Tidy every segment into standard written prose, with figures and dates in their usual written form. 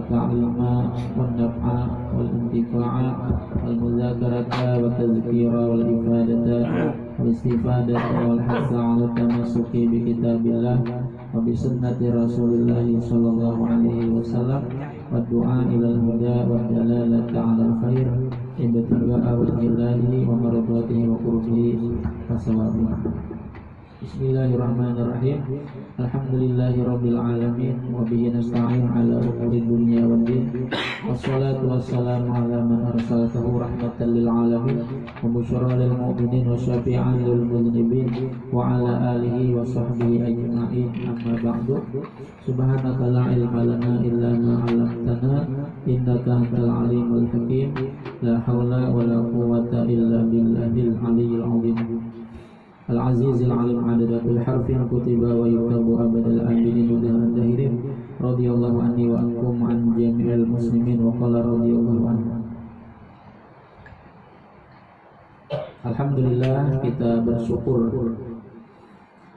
والتعليم والنفع والانتفاع والمذاكرة والتذكير والإفادة والاستفادة والحث على التمسك بكتاب الله وبسنة رسول الله صلى الله عليه وسلم والدعاء إلى الهدى والدلالة على الخير ابتغاء وجه الله ومرضاته وقربه وثوابه. Bismillahirrahmanirrahim. Alhamdulillahi rabbil alamin wa bihi nasta'in ala umuri dunya waddin. Wassalatu wassalamu ala man arsaltahu rahmatan lil alamin wa busyra lil mu'minin wa syafi'an lil mudhnibin wa ala alihi wa sahbihi ajma'in. Amma ba'du. Subhanaka la ilma lana illa ma 'allamtana innaka antal alimul hakim. La haula wa la quwwata illa billahil aliyyil 'azim. Al-Aziz al-Alim adadatul harfin kutiba wa yuktabu abadal abidin udahan dahirin radiyallahu anni wa ankum an jami'il muslimin wa qala radiyallahu anhu. Alhamdulillah, kita bersyukur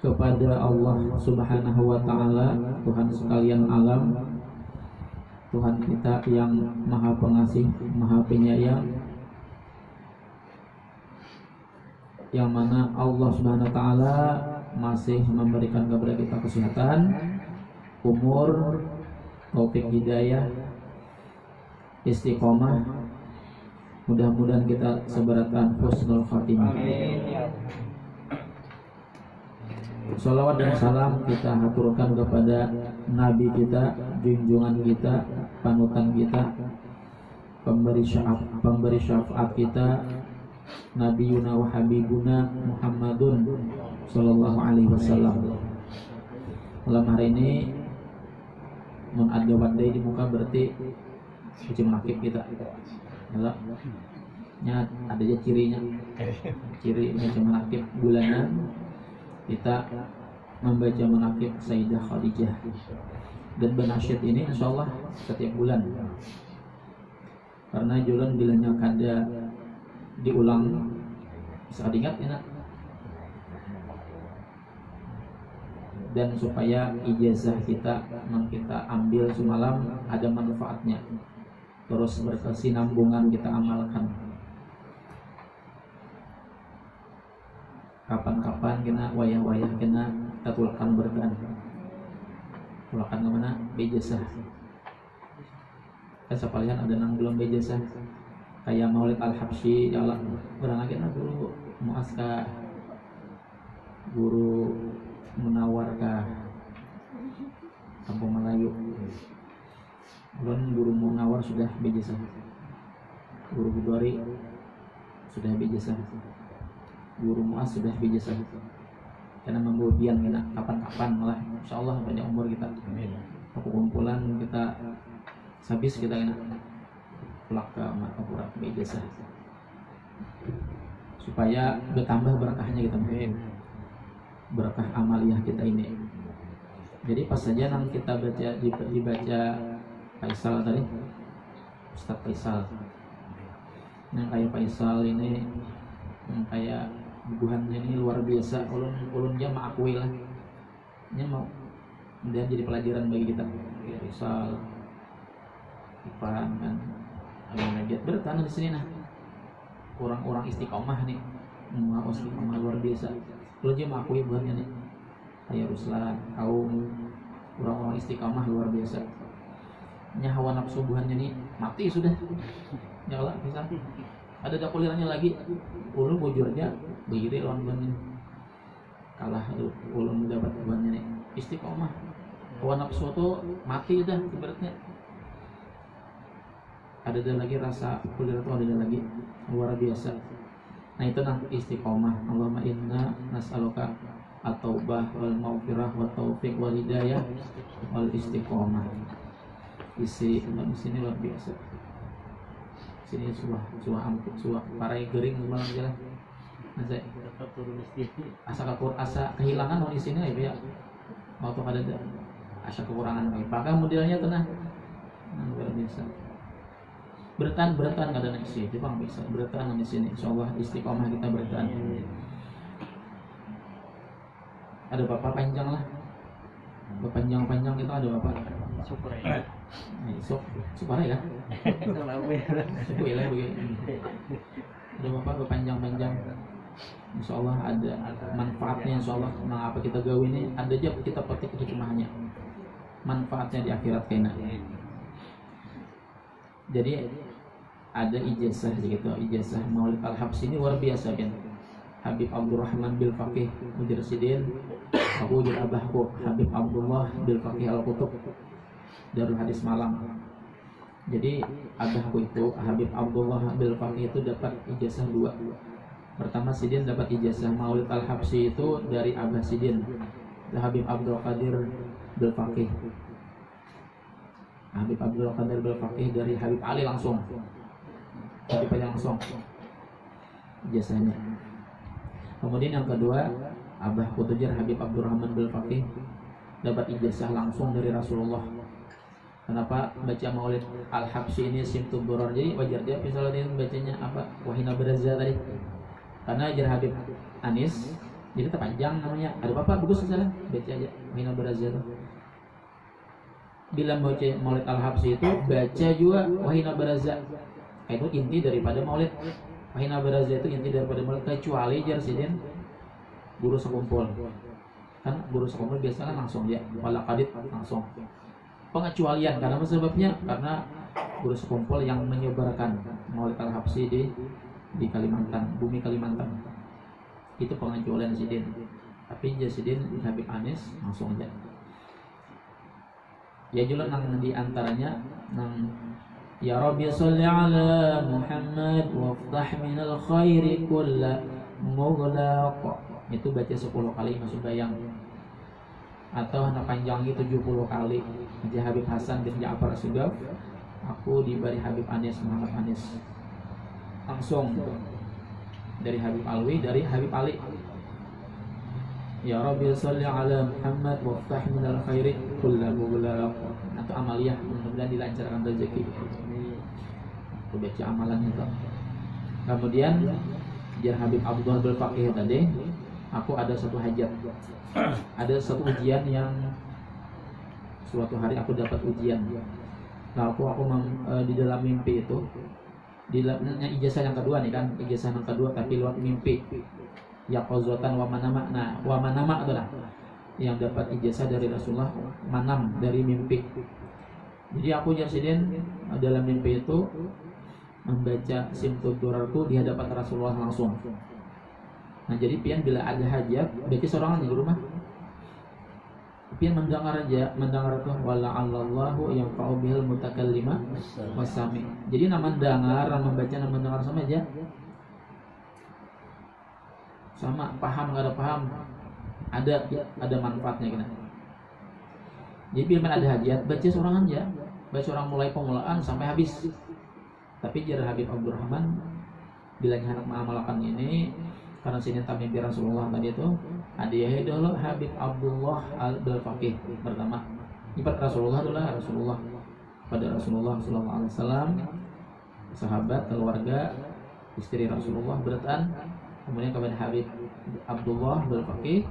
kepada Allah subhanahu wa ta'ala, Tuhan sekalian alam, Tuhan kita yang maha pengasih, maha penyayang, yang mana Allah Subhanahu wa taala masih memberikan kepada kita kesehatan, umur, taufik hidayah, istiqomah. Mudah-mudahan kita sebaratan husnul khatimah. Salawat dan salam kita haturkan kepada Nabi kita, junjungan kita, panutan kita, pemberi syafaat kita, Nabiyuna wa Habibuna Muhammadun sallallahu alaihi wasallam. Malam hari ini mun ada wadai di muka berarti suci menakib kita. Ya, nya ada aja cirinya. Ciri suci menakib bulanan kita membaca menakib Sayyidah Khadijah. Dan benasyid ini insyaallah setiap bulan. Karena julan bilanya kada diulang bisa diingat ya, dan supaya ijazah kita yang kita ambil semalam ada manfaatnya, terus berkesinambungan kita amalkan. Kapan-kapan kena wayah-wayah kena kita tulakan berdan, tulakan kemana? Ijazah. Kan sapalian ada nang belum ijazah. Kayak Maulid Al-Habsyi, ya Allah, orang akhirnya dulu muaska guru menawar ke Kampung Melayu. Belum guru menawar sudah bijasa, guru Budori sudah bijasa, guru muas sudah bijasa. Karena membubian kita kapan-kapan malah, insya Allah banyak umur kita. Kumpulan kita habis kita kena ke makapura ijazah supaya bertambah berkahnya kita, berkah amaliyah kita ini. Jadi pas saja nang kita baca dibaca Faisal tadi, Ustaz Faisal, yang kayak Faisal ini, yang kayak bubuhannya ini luar biasa. Ulun dia mengakui lah, ini mau kemudian jadi pelajaran bagi kita. Faisal, Ipan kan. Bertahan di sini nah, orang-orang istiqomah nih, istiqomah luar biasa. Lu aja mengakui buahnya nih, kayak Ruslan, kaum orang-orang istiqomah luar biasa. Hawa nafsu buahnya nih mati sudah, nyala bisa. Ada dakulirannya lagi, ulun bujurnya begini lawan buahnya, kalah ulun dapat buahnya nih istiqomah. Hawa nafsu tuh mati udah ibaratnya. Ada lagi rasa kuliah itu ada lagi luar biasa. Nah itu nah istiqomah. Allahumma inna nas'aluka at-taubah wal maghfirah wa taufiq wal hidayah wal istiqomah. Isi di sini luar biasa. Sini suah parai gering malam jalan. Nanti asa kehilangan di sini ya. Mau tuh ada asa kekurangan. Apakah modelnya tenang? Luar biasa. Bertahan nggak ada nasi, Jepang bisa bertahan di sini. Insyaallah istiqomah kita bertahan. Ada bapak panjang lah, bapak panjang kita ada bapak. Syukur ya. sok supaya ya suku ya begini ada bapak berpanjang-panjang insya Allah ada manfaatnya insya Allah mengapa kita gawe ini ada aja kita petik hikmahnya manfaatnya di akhirat kena jadi ada ijazah gitu ijazah Maulid Al-Habsyi ini luar biasa kan Habib Abdurrahman bil Faqih Mujarsidin aku ujur abahku Habib Abdullah bil Faqih Al-Qutub Darul Hadis Malang jadi abahku itu Habib Abdullah bil Faqih itu dapat ijazah 2 pertama Sidin dapat ijazah Maulid Al-Habsyi itu dari abah Sidin Habib Abdul Qadir bil Faqih Habib Abdul Qadir bil Faqih dari Habib Ali langsung Habib Ali langsung ijazahnya. Kemudian yang kedua, Abah Kutujar Habib Abdurrahman bil Faqih dapat ijazah langsung dari Rasulullah. Kenapa baca Maulid Al-Habsyi ini simtul duror? Jadi wajar dia misalnya bacanya apa? Wahina Baraza tadi. Karena ajar Habib Anis jadi terpanjang namanya. Ada apa bagus saja baca aja Wahina Baraza itu. Bila baca Maulid Al-Habsyi itu baca juga Wahina Baraza. Itu inti daripada Maulid. Wahina Baraza itu inti daripada Maulid kecuali jar sidin guru sekumpul. Kan guru sekumpul biasanya langsung ya, wala kadit langsung. Pengecualian karena sebabnya karena guru sekumpul yang menyebarkan Maulid Al-Habsyi di Kalimantan, bumi Kalimantan. Itu pengecualian sidin. Tapi jar sidin Habib Anis langsung aja. Ya juga nang di antaranya nang Ya Rabbi salli ala Muhammad waftah minal khairi kulla mughlaq. Itu baca 10 kali masuk bayang. Atau anak panjangnya 70 kali. Haji Habib Hasan bin Ja'far Sugaf. Aku diberi Habib Anis Muhammad Anis. Langsung dari Habib Alwi, dari Habib Ali. Ya Rabbi salli ala Muhammad waftah minal khairi kulla mughlaq. Atau amaliyah mudah-mudahan dilancarkan rezeki. Aku baca amalannya tuh. Kemudian jar Habib Abdullah bil Faqih tadi, aku ada satu hajat. Ada satu ujian yang suatu hari aku dapat ujian. Nah, aku di dalam mimpi itu di dalamnya ijazah yang kedua nih kan, ijazah yang kedua tapi lewat mimpi. Ya qazatan wa manama. Nah, wa manama itu lah yang dapat ijazah dari Rasulullah manam dari mimpi. Jadi aku Jarsidin dalam mimpi itu membaca simtul durarku di hadapan Rasulullah langsung. Nah jadi pian bila ada hajat baca sorangan di rumah. Pian mendengar aja, mendengar tuh wala Allahu yang fa'u bihil mutakallima wasami. Jadi nama mendengar, nama membaca, nama mendengar sama aja. Sama paham nggak ada paham ada manfaatnya kena. Jadi bila ada hajat baca sorangan aja, baca orang mulai pemulaan sampai habis. Tapi jar Habib Abdurrahman bila hendak mengamalkan ini karena sini mimpi Rasulullah tadi itu hadiah dulu Habib Abdullah bil Faqih pertama. Ibarat Rasulullah adalah Rasulullah pada Rasulullah sallallahu alaihi wasallam, sahabat, keluarga, istri Rasulullah beratan, kemudian kepada Habib Abdullah bil Faqih,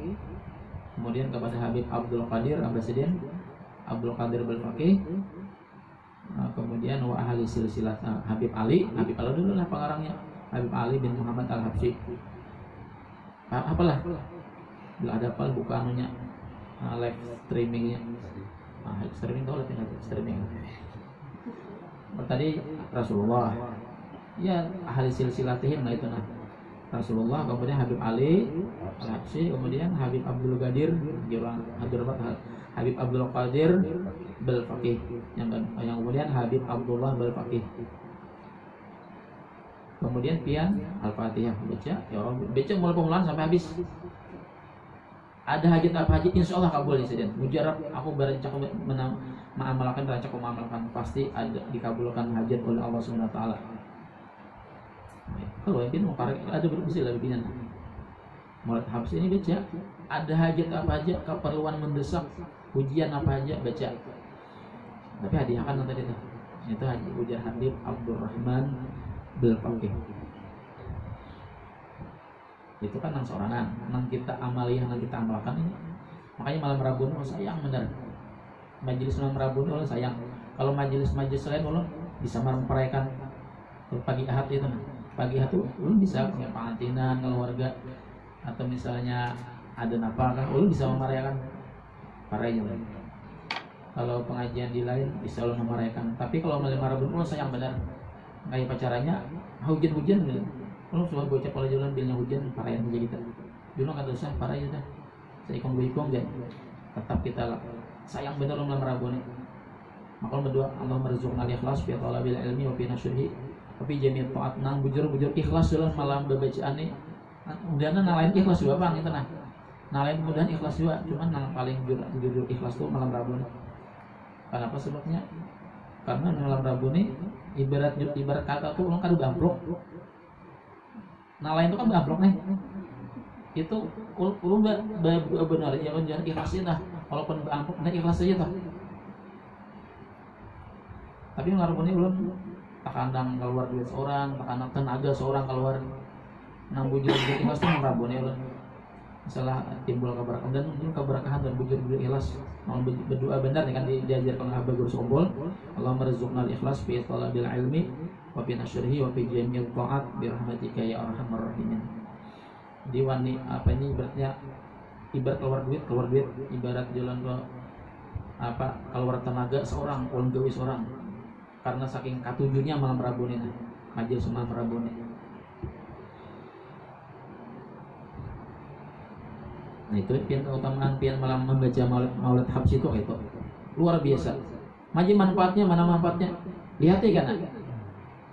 kemudian kepada Habib Abdul Qadir Abbasidin Abdul Qadir bil Faqih. Nah, kemudian wa ahli silsilah Habib Ali dulu lah pengarangnya Habib Ali bin Muhammad Al-Habsyi. Apalah bila ada apa buka anunya live streamingnya. Live streaming tahu live streaming. Tadi Rasulullah ya ahli silsilatihim lah itu nah Rasulullah, kemudian Habib Ali Al-Habsyi, kemudian Habib Abdul Qadir Habib Abdul Qadir bil Faqih, yang kemudian Habib Abdullah bil Faqih. Kemudian pian Al-Fatihah baca, ya Allah baca mulai pemulaan sampai habis. Ada hajat apa hajat insya Allah kabul ya sedang. Mujarab aku berencana mengamalkan pasti ada dikabulkan hajat oleh Allah Subhanahu Wa Taala. Kalau yang mau karek ada berbisa lebih binan. Maulid Habsyi ini baca ada hajat apa aja, keperluan mendesak, ujian apa aja baca. Tapi hadiahkan tadi itu. Itu ujian Habib Abdurrahman bil Faqih. Itu kan nang sorangan, nang kita amaliyah, nang kita amalkan ini. Makanya malam Rabu sayang benar. majelis malam Rabu ulun sayang. Kalau majelis lain ulun bisa merayakan pagi Ahad itu. Pagi Ahad tuh ulun bisa punya pengantinan keluarga atau misalnya ada napa kan ulun bisa merayakan paraya. Kalau pengajian di lain bisa ulun merayakan. Tapi kalau malam Rabu ulun sayang benar. Kayak pacarannya hujan-hujan gitu. Ulun suka bocah kalau jalan bilnya hujan parayan aja kita. Dulu kan dosa paraya dah. Saya ikong deh. Tetap kita sayang benar malam Rabu nih. Maka berdoa Allah merzuqna ikhlas fi talabil ilmi wa fi nasyrihi wa fi jami' ta'at nang bujur-bujur ikhlas dalam malam bacaan ini. Kemudian nang lain ikhlas juga Bang itu nah. Nang lain kemudian ikhlas juga, cuman nang paling jujur ikhlas tuh malam Rabu nih. Kenapa sebabnya? Karena malam Rabu nih ibarat kata tuh orang kan udah amplop. Nang lain itu kan amplop nih. Itu ulun benar ya jangan ikhlasin dah. Walaupun amplop nah ikhlas aja tuh. Tapi ngarepun ini belum tak kandang keluar duit seorang, tak kandang tenaga seorang keluar nang bujur ikhlas tuh ngarepun ini masalah timbul keberkahan dan mungkin keberkahan dan bujur ikhlas. Mau berdoa benar kan diajarkan oleh Guru Sombol. Allah merzuqna ikhlas fi talabil ilmi wa fi nasyrihi wa fi jami'il ta'at bi rahmatika ya arhamar rahimin. Di wani apa ini ibaratnya ibarat keluar duit ibarat jalan ke apa keluar tenaga seorang ulun gawe seorang. Karena saking katujuhnya malam Rabu ini majelis malam Rabu ini. Nah itu pian keutamaan pian malam membaca maulid habs itu luar biasa. Maji manfaatnya mana manfaatnya? Lihat ya kan.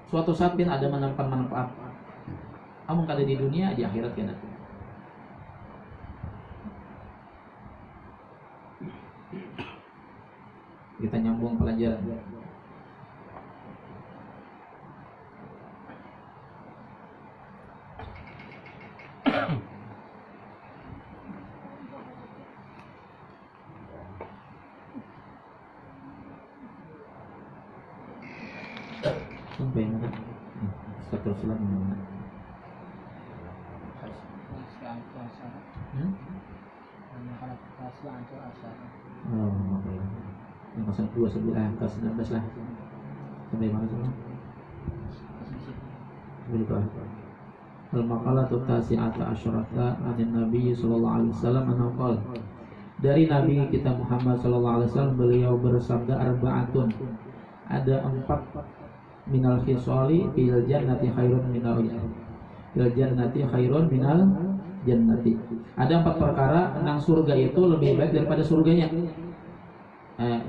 Suatu saat pian ada manfaat. Amun kada di dunia di akhirat kan. Kita nyambung pelajaran. Sampai mana? Astagfirullah mana? Oh, oke. Yang 02 sebelah ke 19 lah. Sampai mana semua? Berikut. Al-maqalatu tasi'ata asyarata anin Nabi sallallahu alaihi wasallam anhu qala. Dari Nabi kita Muhammad sallallahu alaihi wasallam beliau bersabda arba'atun. Ada 4 minal khisali fil jannati khairun minal fil jannati khairun minal jannati. Ada 4 perkara nang surga itu lebih baik daripada surganya.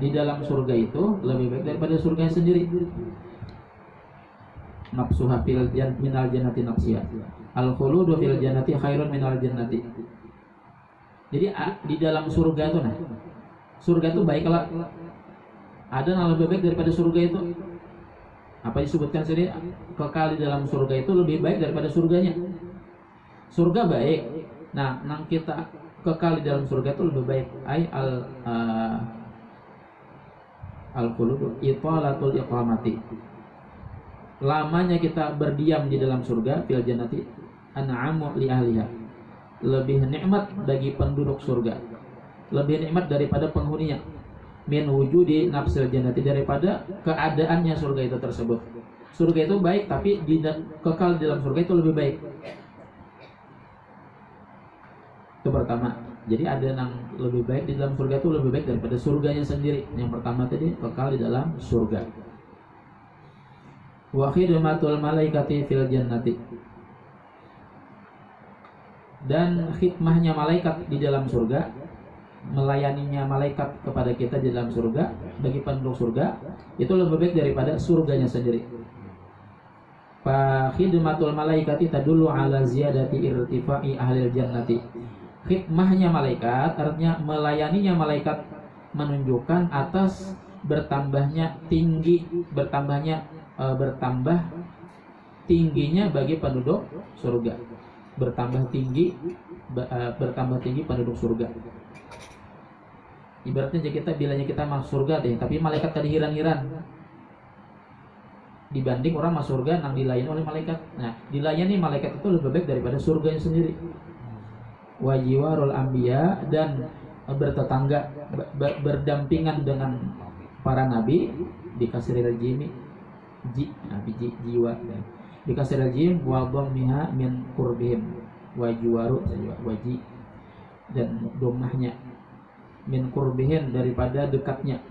Di dalam surga itu lebih baik daripada surganya sendiri. Nafsuha fil minal jannati nafsiha. Al khuludu fil jannati khairun minal jannati. Jadi di dalam surga itu surga itu baik kalau ada yang lebih baik daripada surga itu. Apa disebutkan sendiri kekal di dalam surga itu lebih baik daripada surganya. Surga baik. Nah, nang kita kekal di dalam surga itu lebih baik. Al-khulud italatul iqamati. Lamanya kita berdiam di dalam surga fil jannati an'amu li ahliha. Lebih nikmat bagi penduduk surga. Lebih nikmat daripada penghuninya. Min wujudi nafsil jannati daripada keadaannya surga itu tersebut. Surga itu baik tapi kekal di dalam surga itu lebih baik. Itu pertama. Jadi ada yang lebih baik di dalam surga itu lebih baik daripada surganya sendiri. Yang pertama tadi kekal di dalam surga. Wa khidmatul malaikati fil jannati. Dan khidmahnya malaikat di dalam surga, melayaninya malaikat kepada kita di dalam surga bagi penduduk surga itu lebih baik daripada surganya sendiri. Fa khidmatul malaikati tadullu ala ziyadati irtifa'i ahlil jannati. Khidmahnya malaikat artinya melayaninya malaikat menunjukkan atas bertambah tingginya bagi penduduk surga. Bertambah tinggi penduduk surga. Ibaratnya kita bilanya kita masuk surga deh, tapi malaikat tadi hiran-hiran. Dibanding orang masuk surga nang dilayani oleh malaikat. Nah, dilayani malaikat itu lebih baik daripada surganya sendiri. Wa jiwarul anbiya dan bertetangga, berdampingan dengan para nabi, dikasih jimi jiwa, dikasih jim wa dhammiha min qurbihim wa juwaru waji, dan domahnya min qurbihim daripada dekatnya,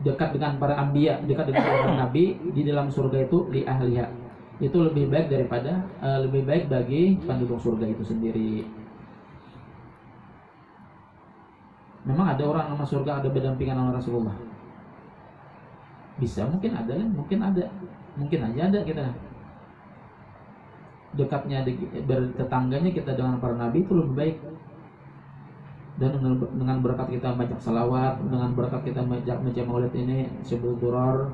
dekat dengan para anbiya, dekat dengan para nabi di dalam surga itu li ahliha, itu lebih baik daripada lebih baik bagi penduduk surga itu sendiri. Memang ada orang nama surga ada berdampingan sama Rasulullah? Bisa, mungkin ada, mungkin aja ada kita. Dekatnya bertetangganya kita dengan para nabi itu lebih baik. Dan dengan berkat kita banyak salawat, dengan berkat kita banyak baca maulid ini sebelum duror,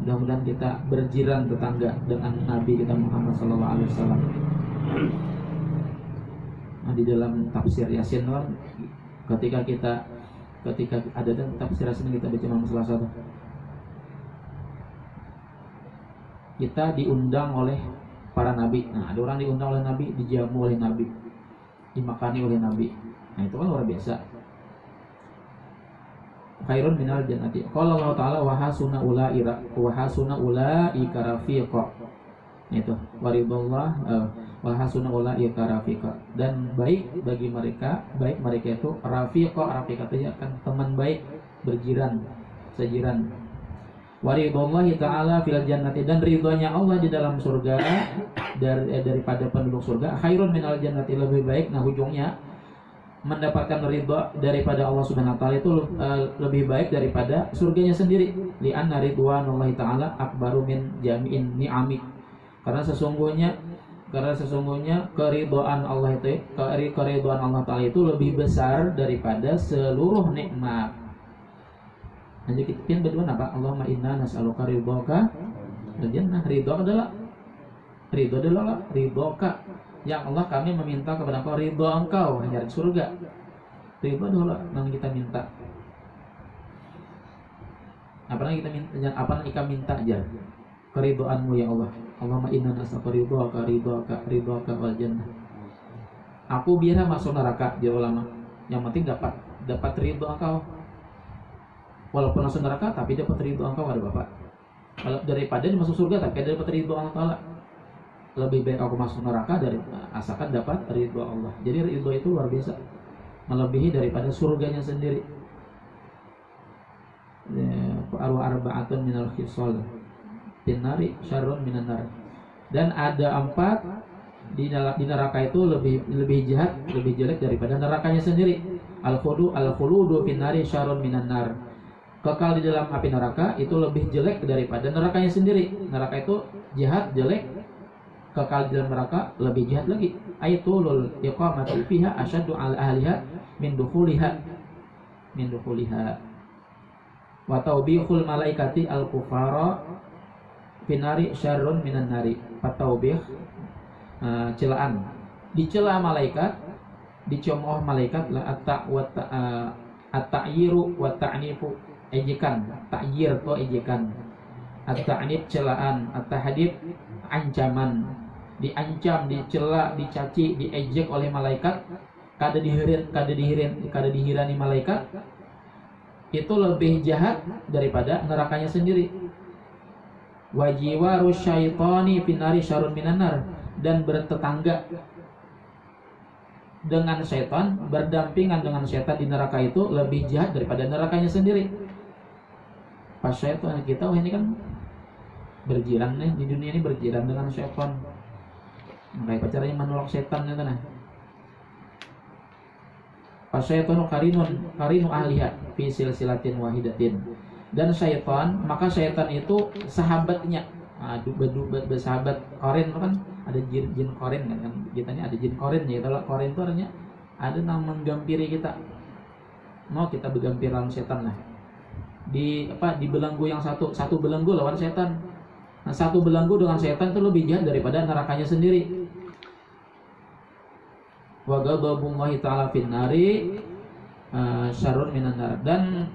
mudah-mudahan kita berjiran tetangga dengan Nabi kita Muhammad SAW. Nah, di dalam tafsir Yasin, ketika ada dan tafsir Yasin kita baca malam Selasa, kita diundang oleh para nabi. Nah, ada orang diundang oleh nabi, dijamu oleh nabi, dimakani oleh nabi. Nah, itu kan luar biasa. Khairun minal jannati. Qala Allah Ta'ala wa hasuna ulaika rafiqa. Itu waridullah wa hasuna ulaika rafiqa. Dan baik bagi mereka, baik mereka itu rafiqa itu kan teman baik, berjiran, sejiran. Waridullahi ta'ala fil jannati, dan ridhonya Allah di dalam surga daripada penduduk surga. Khairun minal jannati, lebih baik. Nah, ujungnya mendapatkan ridho daripada Allah Subhanahu wa taala itu lebih baik daripada surganya sendiri. Li'anna ridwanullahi ta'ala akbaru min jami'in ni'ami. Karena sesungguhnya keridhaan Allah itu, keridhaan Allah taala itu lebih besar daripada seluruh nikmat. Jadi kita berdua apa? Allahumma inna nas'aluka ridhoka wal jannah. Ridho adalah ridhoka. Ya Allah, kami meminta kepada Engkau ridho Engkau, hanya surga. Ridho adalah yang kita minta. Apa yang kita minta aja? Keridhoanmu ya Allah. Allahumma inna nas'aluka ridhoka wal jannah. Aku biar masuk neraka, dia ulama. Yang penting dapat ridho Engkau. Walaupun masuk neraka tapi dapat ridho Engkau, ada Bapak. Kalau daripada masuk surga tapi dapat ridho Allah Taala. Lebih baik aku masuk neraka dari asalkan dapat ridho Allah. Jadi ridho itu luar biasa, melebihi daripada surganya sendiri. Arba'atun minal khisal tinari syarrun minan nar. Dan ada 4 di neraka itu lebih jahat, lebih jelek daripada nerakanya sendiri. Al-khuludu finnari syarrun minan nar. Kekal di dalam api neraka itu lebih jelek daripada nerakanya sendiri. Neraka itu jahat, jelek. Kekal di dalam neraka lebih jahat lagi. Ayatul iqamati fiha asyaddu al ahliha min dukhuliha. Wa tawbihul malaikati al kufara finari syarrun minan nari. Fatawbih celaan. Dicela malaikat, dicemooh malaikat la at-ta'yiru wa ta'nifu, ejekan. Ta'yir itu ejekan. At-ta'nif celaan, at-tahdid ancaman. Diancam, dicela, dicaci, diejek oleh malaikat, kada dihirani malaikat, itu lebih jahat daripada nerakanya sendiri. Wajiwaru syaitani finari syarrun minan nar. Dan bertetangga dengan setan, berdampingan dengan setan di neraka itu lebih jahat daripada nerakanya sendiri. Pas setan kita, ini kan berjiran nih di dunia ini, berjiran dengan setan. Makanya caranya menolak setan itu nah. Fasyaitan karinu ahliha fi silsilatin wahidatin. Dan syaitan, maka syaitan itu sahabatnya. Bersahabat korin kan, ada jin korin kan, kita ini ada jin korin ya. Kalau korin itu artinya ada yang menggampiri kita. Mau kita bergampir lawan setan lah. Di belenggu yang satu belenggu lawan setan. Nah, satu belenggu dengan setan itu lebih jahat daripada nerakanya sendiri. Wa ghadabullahi ta'ala fin nari syarrun minan nar. Dan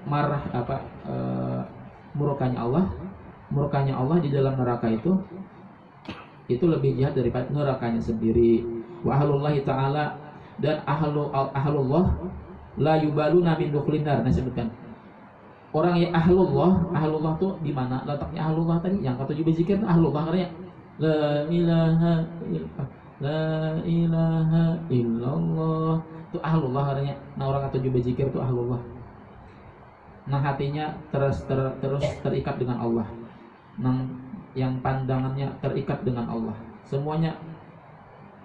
murkanya Allah di dalam neraka itu lebih jahat daripada nerakanya sendiri. Wa ahlullahi ta'ala, dan ahlullah la yubaluna min dukhulin nar. Nah, sebutkan orang yang ahlullah tuh di mana letaknya ahlullah tadi? Yang ketujuh berzikir tuh ahlullah artinya la ilaha illallah itu ahlullah artinya. Nah, orang ketujuh berzikir tuh ahlullah. Nah, hatinya terus terikat dengan Allah. Nah, yang pandangannya terikat dengan Allah. Semuanya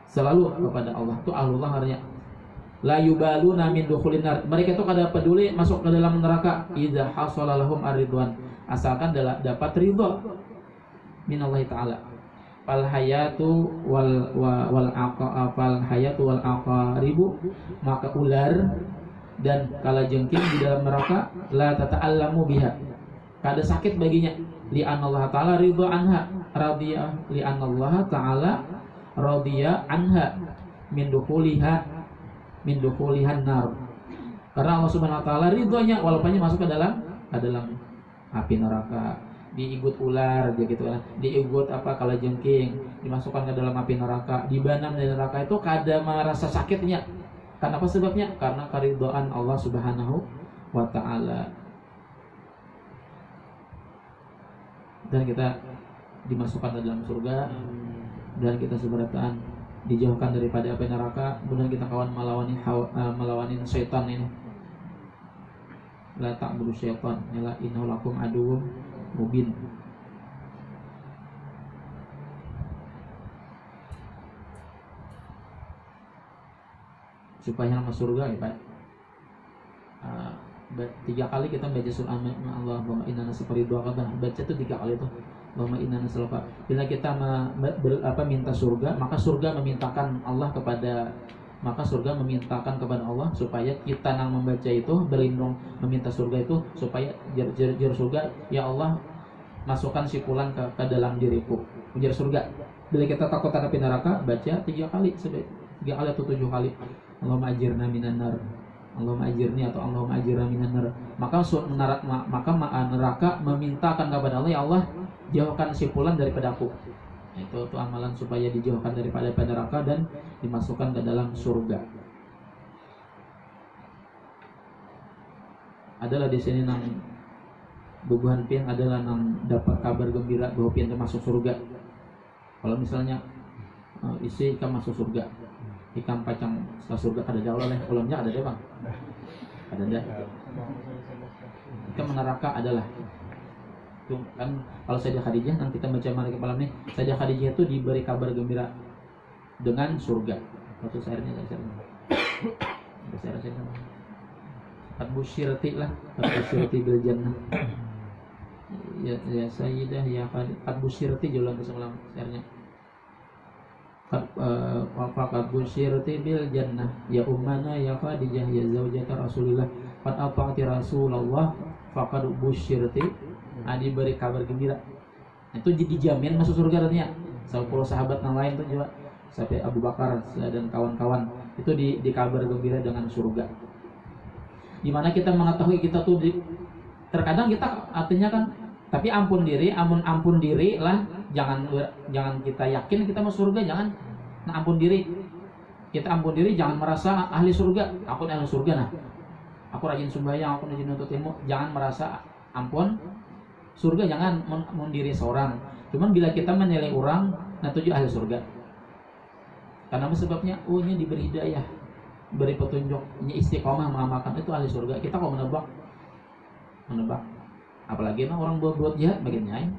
selalu kepada Allah. Itu ahlullah artinya. La yubaluna min dukhulin nar. Mereka itu kada peduli masuk ke dalam neraka idza hasala lahum ar-ridwan, asalkan dapat ridha minallahi taala. Fal hayatu wal aqaribu, maka ular dan kalajengking di dalam neraka la tata'allamu biha, kada sakit baginya, li anallahu taala ridha anha radhiya, li anallahu taala radhiya anha min dukhulihan nar, karena Allah Subhanahu wa taala ridhonya walaupun masuk ke dalam api neraka, diigut ular dia gitu kan, diigut kalajengking, dimasukkan ke dalam api neraka, dibanam di neraka, itu kada merasa sakitnya. Karena apa sebabnya? Karena keridhaan Allah Subhanahu wa taala. Dan kita dimasukkan ke dalam surga, dan kita seberataan dijauhkan daripada api neraka. Kemudian kita kawan melawanin syaitan ini. La ta'budu syaitan la innahu lakum aduwwum mubin. Supaya masuk surga ya Pak. 3 kali kita baca surah Allahumma inna nas'aluka ridhaka, baca tuh 3 kali tuh. Allahumma inna nas'aluka. Bila kita minta surga, maka surga memintakan kepada Allah supaya kita nang membaca itu berlindung meminta surga itu supaya jar surga, ya Allah masukkan sipulan ke dalam diriku jar surga. Bila kita takut akan neraka, baca 3 kali, 3 kali atau 7 kali. Allahumma ajirna minan nar, Allahumma ajirni atau Allahumma ajirna minan nar. Maka neraka memintakan kepada Allah, ya Allah jauhkan sipulan daripada aku. Itu amalan supaya dijauhkan daripada neraka dan dimasukkan ke dalam surga. Adalah di sini nang bubuhan pian adalah nang dapat kabar gembira bahwa pian termasuk surga. Kalau misalnya isi ikan masuk surga, ikan pacang setelah surga ada jauh oleh kolomnya ada deh bang, ada deh. Ikan neraka adalah itu kan. Kalau Sayyidah Khadijah nanti kita baca mari malam nih, Sayyidah Khadijah itu diberi kabar gembira dengan surga. Waktu sairnya saya Qad busyirti lah, qad busyirti bil jannah. Ya Sayyidah ya qad busyirti jualan ke semalam sairnya. Qad busyirti bil jannah ya ummana ya Khadijah ya zaujata Rasulillah qad ata'ti Rasulullah faqad busyirti. Diberi kabar gembira. Itu dijamin masuk surga artinya. 10 sahabat yang lain tuh juga sampai Abu Bakar dan kawan-kawan itu dikabar gembira dengan surga. Dimana kita mengetahui kita tuh terkadang kita artinya kan, tapi ampun diri lah, jangan kita yakin kita masuk surga, jangan. Nah, ampun diri, jangan merasa ahli surga. Aku ahli surga, nah aku rajin sembahyang, aku rajin nuntut ilmu. Jangan merasa ampun surga, jangan mendiri seorang. Cuman bila kita menilai orang, nah tujuh ahli surga. Karena apa sebabnya? Ini diberi hidayah, beri petunjuk, ini istiqomah mengamalkan, itu ahli surga. Kita kok menebak, apalagi orang buat jahat bagiannya,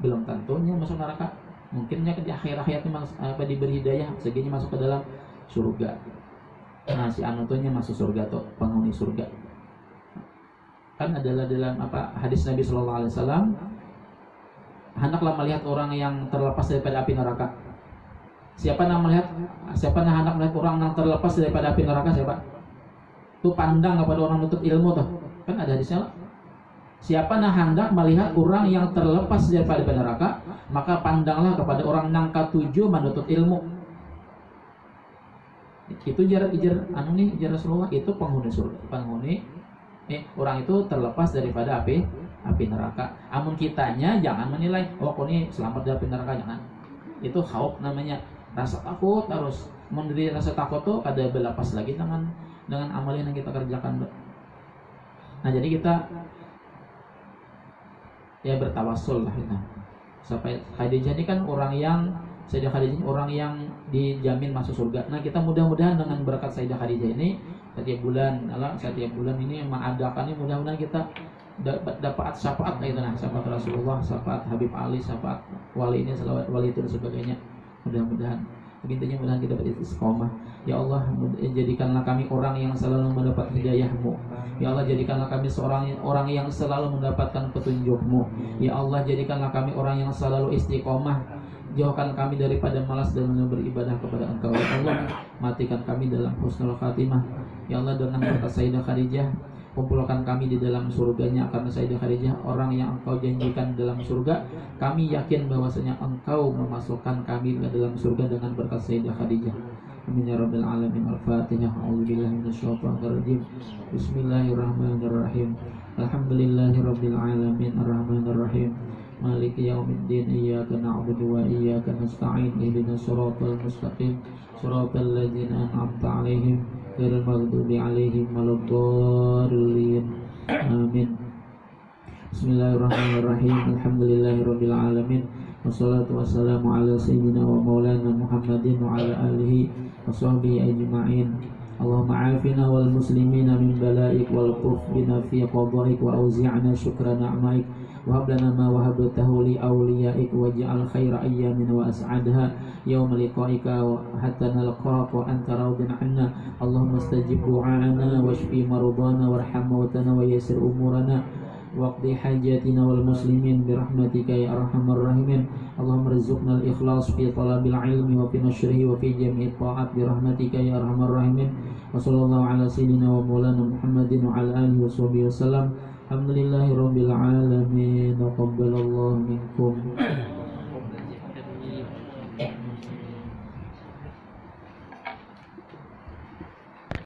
belum tentunya masuk neraka. Mungkinnya di akhir-akhirnya diberi hidayah, segini masuk ke dalam surga. Nah si anutunya masuk surga tuh, penghuni surga. Kan adalah dalam hadis Nabi Sallallahu Alaihi Wasallam, hendaklah melihat orang yang terlepas daripada api neraka. Siapa yang hendak melihat orang yang terlepas daripada api neraka? Siapa? Tuh pandang kepada orang menuntut ilmu tuh. Kan ada hadisnya. Siapa yang hendak melihat orang yang terlepas daripada api neraka, maka pandanglah kepada orang yang ketujuh menuntut ilmu. Itu jar Rasulullah, itu penghuni surga, orang itu terlepas daripada api neraka. Amun kitanya jangan menilai, oh kok ini selamat dari api neraka, jangan. Itu khauf namanya, rasa takut harus. Menderita rasa takut tuh ada berlepas lagi dengan amalan yang kita kerjakan. Nah jadi kita ya bertawassul lah kita. Sampai Khadijah ini kan orang yang Sayyidah Khadijah ini orang yang dijamin masuk surga. Nah kita mudah-mudahan dengan berkat Sayyidah Khadijah ini setiap bulan ini mengadakan ini, mudah-mudahan kita dapat syafaat itu, nah syafaat Rasulullah, syafaat Habib Ali, syafaat wali ini, salawat wali itu dan sebagainya. Mudah-mudahan intinya mudah-mudahan kita beristiqomah. Ya Allah, jadikanlah kami orang yang selalu mendapat hidayah-Mu. Ya Allah, jadikanlah kami orang yang selalu mendapatkan petunjuk-Mu. Ya Allah, jadikanlah kami orang yang selalu istiqomah. Jauhkan kami daripada malas dalam beribadah kepada Engkau. Ya Allah, matikan kami dalam husnul khatimah. Ya Allah, dengan berkat Sayyidah Khadijah, kumpulkan kami di dalam surganya, karena Sayyidah Khadijah orang yang Engkau janjikan dalam surga. Kami yakin bahwasanya Engkau memasukkan kami ke dalam surga dengan berkat Sayyidah Khadijah. Amin ya rabbal alamin. Al-Fatihah. A'udzubillahi minasyaitonir rajim. Bismillahirrahmanirrahim. Alhamdulillahirabbil alamin arrahmanir rahim. Maliki yaumiddin. Iyyaka na'budu wa iyyaka nasta'in. Ihdinas siratal mustaqim. Siratal ladzina an'amta 'alaihim ghairil maghdubi 'alaihim waladdallin. Amin. Bismillahirrahmanirrahim. Alhamdulillahirabbil alamin. Wassalatu wassalamu ala sayyidina wa maulana Muhammadin wa ala alihi wa sahbihi ajma'in. Allahumma afina wal muslimina min bala'ik wal quf bina fi qada'ik wa auzi'na syukra na'maik wa hablana ma wahabtahu li awliyaik waj'al khaira ayyamina wa as'adha yawma liqa'ika wa hatta nalqaka wa anta radin 'anna. Allahumma istajib du'ana washfi maradana warham mautana wa yassir umurana waqdi hajatina wal muslimin birahmatika ya arhamar rahimin. Allahumma rizqna al-ikhlas fi talabil ilmi wa fi nashrihi wa fi jami'i ta'at birahmatika ya arhamar rahimin. Wa sallallahu ala sayyidina wa maulana Muhammadin wa ala alihi wa sahbihi wasallam. Alhamdulillahi rabbil alamin. Taqabbalallahu minkum.